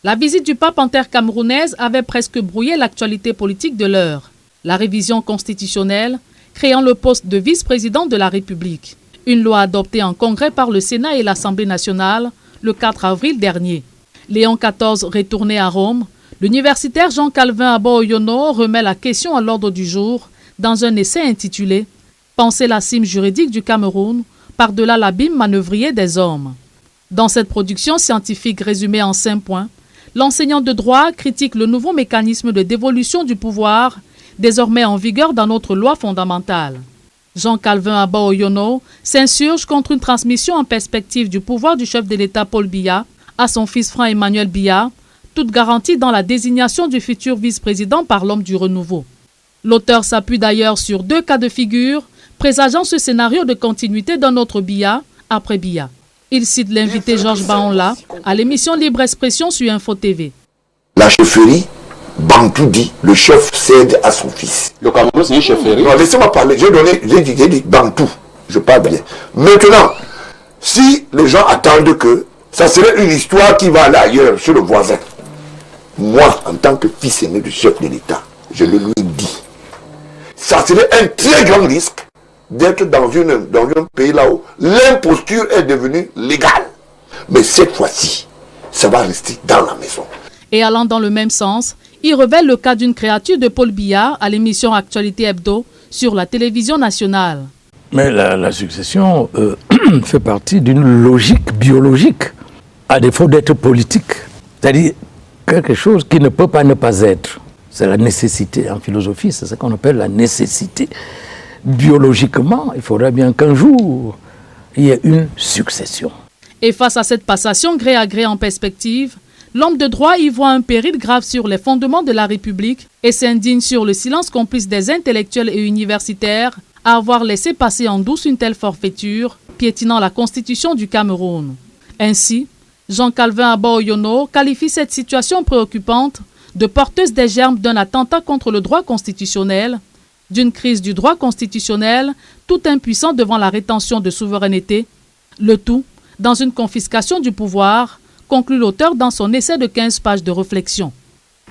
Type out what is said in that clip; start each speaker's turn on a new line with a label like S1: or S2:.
S1: La visite du pape en terre camerounaise avait presque brouillé l'actualité politique de l'heure. La révision constitutionnelle créant le poste de vice-président de la République. Une loi adoptée en congrès par le Sénat et l'Assemblée nationale le 4 avril dernier. Léon XIV retourné à Rome, l'universitaire Jean-Calvin Abo-Oyono remet la question à l'ordre du jour dans un essai intitulé « Penser la cime juridique du Cameroun par-delà l'abîme manœuvrier des hommes ». Dans cette production scientifique résumée en 5 points, l'enseignant de droit critique le nouveau mécanisme de dévolution du pouvoir désormais en vigueur dans notre loi fondamentale. Jean-Calvin Abo-Oyono s'insurge contre une transmission en perspective du pouvoir du chef de l'État Paul Biya à son fils Franck-Emmanuel Biya, toute garantie dans la désignation du futur vice-président par l'homme du renouveau. L'auteur s'appuie d'ailleurs sur 2 cas de figure présageant ce scénario de continuité d'un autre Biya après Biya. Il cite l'invité Georges Baonla à l'émission Libre Expression sur Info TV.
S2: La chefferie, Bantou dit, le chef cède à son fils.
S3: Le Cameroun, c'est une chefferie.
S2: Non, laissez-moi parler. J'ai dit Bantou. Je parle bien. Maintenant, si les gens attendent que ça serait une histoire qui va aller ailleurs, chez le voisin, moi, en tant que fils aîné du chef de l'État, je le lui dis. Ça serait un très grand risque d'être dans un pays là où l'imposture est devenue légale. Mais cette fois-ci, ça va rester dans la maison.
S1: Et allant dans le même sens, il révèle le cas d'une créature de Paul Biya à l'émission Actualité Hebdo sur la télévision nationale.
S4: Mais la succession fait partie d'une logique biologique, à défaut d'être politique. C'est-à-dire quelque chose qui ne peut pas ne pas être. C'est la nécessité. En philosophie, c'est ce qu'on appelle la nécessité. Biologiquement, il faudrait bien qu'un jour, il y ait une succession.
S1: Et face à cette passation gré à gré en perspective, l'homme de droit y voit un péril grave sur les fondements de la République et s'indigne sur le silence complice des intellectuels et universitaires à avoir laissé passer en douce une telle forfaiture, piétinant la constitution du Cameroun. Ainsi, Jean-Calvin Abo-Oyono qualifie cette situation préoccupante de porteuse des germes d'un attentat contre le droit constitutionnel, d'une crise du droit constitutionnel, tout impuissant devant la rétention de souveraineté, le tout dans une confiscation du pouvoir, conclut l'auteur dans son essai de 15 pages de réflexion.